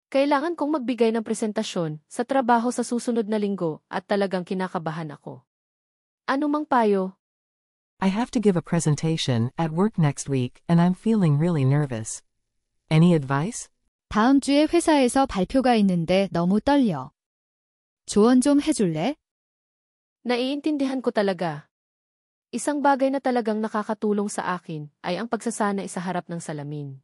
Kailangan kong magbigay ng presentasyon sa trabaho sa susunod na linggo at talagang kinakabahan ako. Ano mang payo? I have to give a presentation at work next week and I'm feeling really nervous. Any advice? 다음 주에 회사에서 발표가 있는데 너무 떨려. 조언 좀 해줄래? Naiintindihan ko talaga. Isang bagay na talagang nakakatulong sa akin ay ang pagsasanay sa harap ng salamin.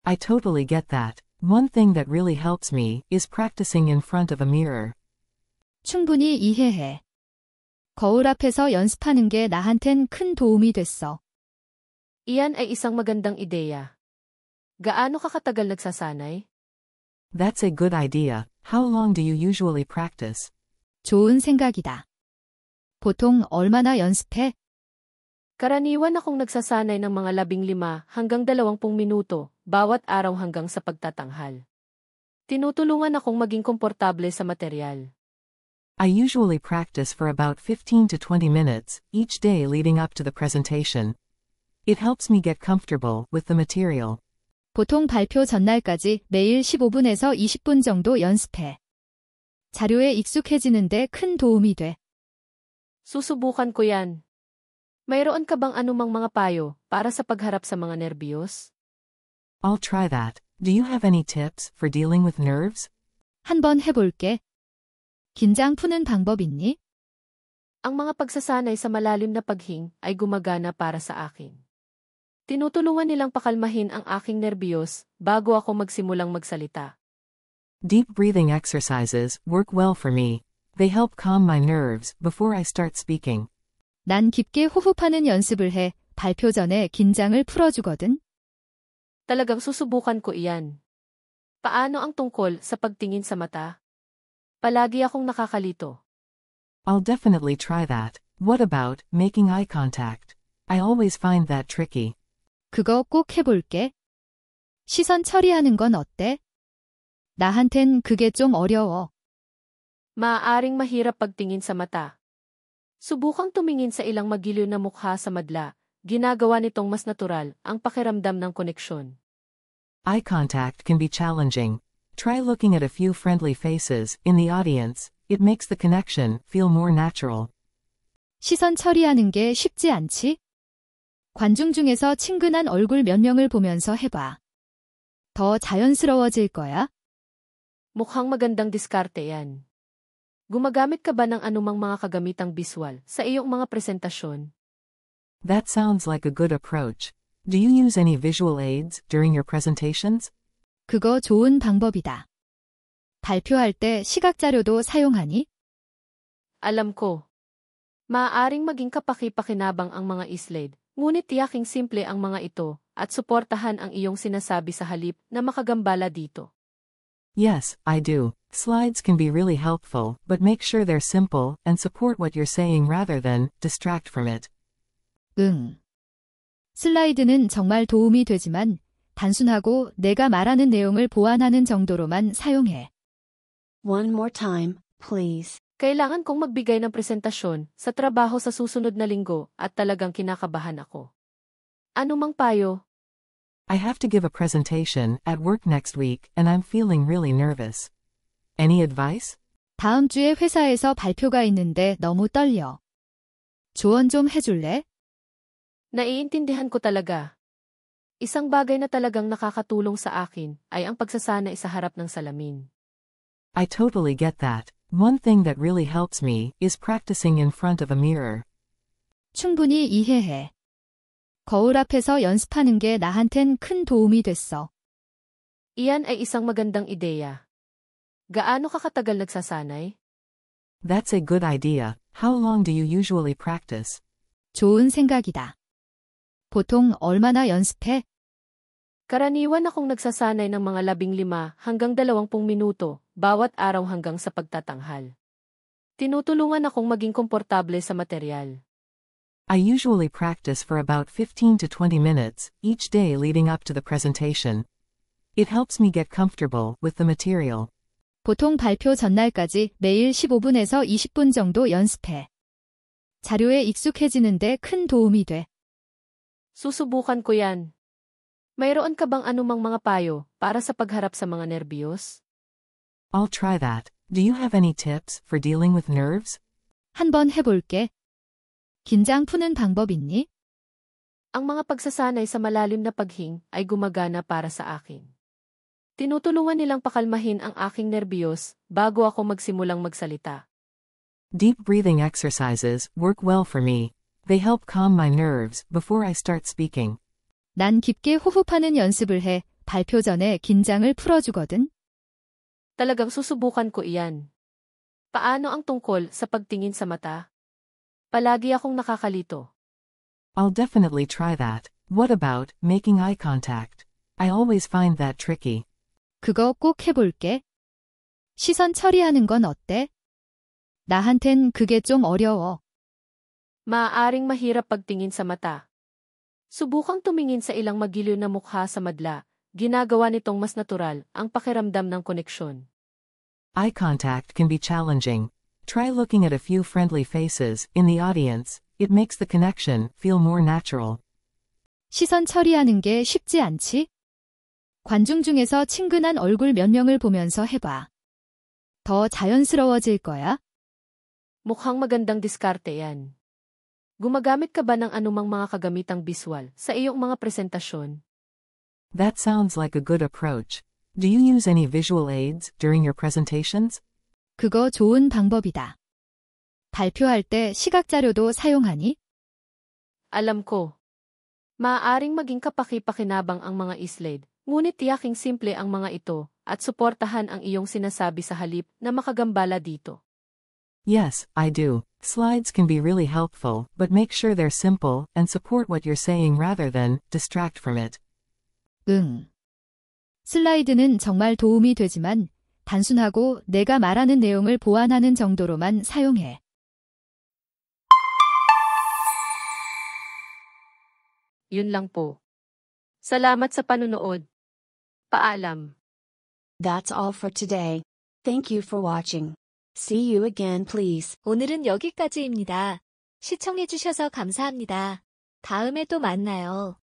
I totally get that. One thing that really helps me is practicing in front of a mirror. 충분히 이해해. 거울 앞에서 연습하는 게 나한텐 큰 도움이 됐어. Iyan ay isang magandang ideya. Gaano ka katagal nagsasanay? That's a good idea. How long do you usually practice? 좋은 생각이다. 보통 얼마나 연습해? Karaniwan akong nagsasanay ng mga 15 hanggang 20 minuto, bawat araw hanggang sa pagtatanghal. Tinutulungan akong maging komportable sa materyal. I usually practice for about 15 to 20 minutes each day leading up to the presentation. It helps me get comfortable with the material. 보통 발표 전날까지 매일 15분에서 20분 정도 연습해. 자료에 익숙해지는데 큰 도움이 돼. Susubukan ko yan. Mayroon ka bang anumang mga payo para sa pagharap sa mga nerbiyos? I'll try that. Do you have any tips for dealing with nerves? 한번 해볼게. 긴장 푸는 방법 있니? Ang mga pagsasanay sa malalim na paghing ay gumagana para sa akin. Tinutulungan nilang pakalmahin ang aking nerbiyos bago ako magsimulang magsalita. Deep breathing exercises work well for me. They help calm my nerves before I start speaking. 난 깊게 호흡하는 연습을 해 발표 전에 긴장을 풀어주거든. Talagang susubukan ko iyan. Paano ang tungkol sa pagtingin sa mata? Palagi akong nakakalito. I'll definitely try that. What about making eye contact? I always find that tricky. 그거 꼭 해볼게. 시선 처리하는 건 어때? 나한텐 그게 좀 어려워. Maaaring mahirap pagtingin sa mata. Subukang tumingin sa ilang magiliw na mukha sa madla, ginagawa nitong mas natural ang pakiramdam ng koneksyon. Eye contact can be challenging. Try looking at a few friendly faces in the audience. It makes the connection feel more natural. 시선 처리하는 게 쉽지 않지? 관중 중에서 친근한 얼굴 몇 명을 보면서 해봐. 더 자연스러워질 거야. Mukhang magandang diskarte yan. Gumagamit ka ba ng anumang mga kagamitang biswal sa iyong mga presentasyon? That sounds like a good approach. Do you use any visual aids during your presentations? 그거 좋은 방법이다. 발표할 때 시각 자료도 사용하니? Alam ko. Maaaring maging kapaki-pakinabang ang mga slide, ngunit tiyaking simple ang mga ito at suportahan ang iyong sinasabi sa halip na makagambala dito. Yes, I do. Slides can be really helpful, but make sure they're simple and support what you're saying rather than distract from it. 응. 슬라이드는 정말 도움이 되지만 단순하고 내가 말하는 내용을 보완하는 정도로만 사용해. One more time, please. Kailangan kong magbigay ng presentasyon sa trabaho sa susunod na linggo at talagang kinakabahan ako. Ano mang payo? I have to give a presentation at work next week and I'm feeling really nervous. Any advice? 다음 주에 회사에서 발표가 있는데 너무 떨려. 조언 좀 해줄래? Naiintindihan ko talaga. Isang bagay na talagang nakakatulong sa akin ay ang pagsasanay sa harap ng salamin. I totally get that. One thing that really helps me is practicing in front of a mirror. 충분히 이해해. 거울 앞에서 연습하는 게 나한텐 큰 도움이 됐어. Iyan ay isang magandang ideya. Gaano ka katagal nagsasanay? That's a good idea. How long do you usually practice? 좋은 생각이다. 보통 얼마나 연습해? Karaniwan akong nagsasanay ng mga 15 hanggang 20 minuto, bawat araw hanggang sa pagtatanghal. Tinutulungan akong maging komportable sa materyal. I usually practice for about 15 to 20 minutes each day leading up to the presentation. It helps me get comfortable with the material. 보통 발표 전날까지 매일 15분에서 20분 정도 연습해. 자료에 익숙해지는데 큰 도움이 돼. Susubukan ko yan. Mayroon ka bang anumang mga payo para sa pagharap sa mga nerbiyos? I'll try that. Do you have any tips for dealing with nerves? 한번 해볼게. 긴장 푸는 방법 있니? Ang mga pagsasanay sa malalim na paghing ay gumagana para sa akin. Tinutulungan nilang pakalmahin ang aking nerbiyos bago ako magsimulang magsalita. Deep breathing exercises work well for me. They help calm my nerves before I start speaking. 난 깊게 호흡하는 연습을 해 발표 전에 긴장을 풀어주거든. Talagang susubukan ko iyan. Paano ang tungkol sa pagtingin sa mata? Palagi akong nakakalito. I'll definitely try that. What about making eye contact? I always find that tricky. 그거 꼭 해볼게. 시선 처리하는 건 어때? 나한텐 그게 좀 어려워. Maaaring mahirap pagtingin sa mata. Subukang tumingin sa ilang magiliw na mukha sa madla, ginagawa nitong mas natural ang pakiramdam ng koneksyon. Eye contact can be challenging. Try looking at a few friendly faces in the audience. It makes the connection feel more natural. 시선 처리하는 게 쉽지 않지? 관중 중에서 친근한 얼굴 몇 명을 보면서 해봐. 더 자연스러워질 거야. Mukhang magandang diskarte yan. Gumagamit ka ba ng anumang mga kagamitang biswal sa iyong mga presentasyon? That sounds like a good approach. Do you use any visual aids during your presentations? 그거 좋은 방법이다. 발표할 때 시각자료도 사용하니? Alam ko. Maaaring maging kapaki-pakinabang ang mga slide, ngunit tiyaking simple ang mga ito at suportahan ang iyong sinasabi sa halip na makagambala dito. Yes, I do. Slides can be really helpful, but make sure they're simple and support what you're saying rather than distract from it. 응. 슬라이드는 정말 도움이 되지만 단순하고 내가 말하는 내용을 보완하는 정도로만 사용해. Yun lang po. Salamat sa panunood. Paalam. That's all for today. Thank you for watching. See you again, please. 오늘은 여기까지입니다. 시청해주셔서 감사합니다. 다음에 또 만나요.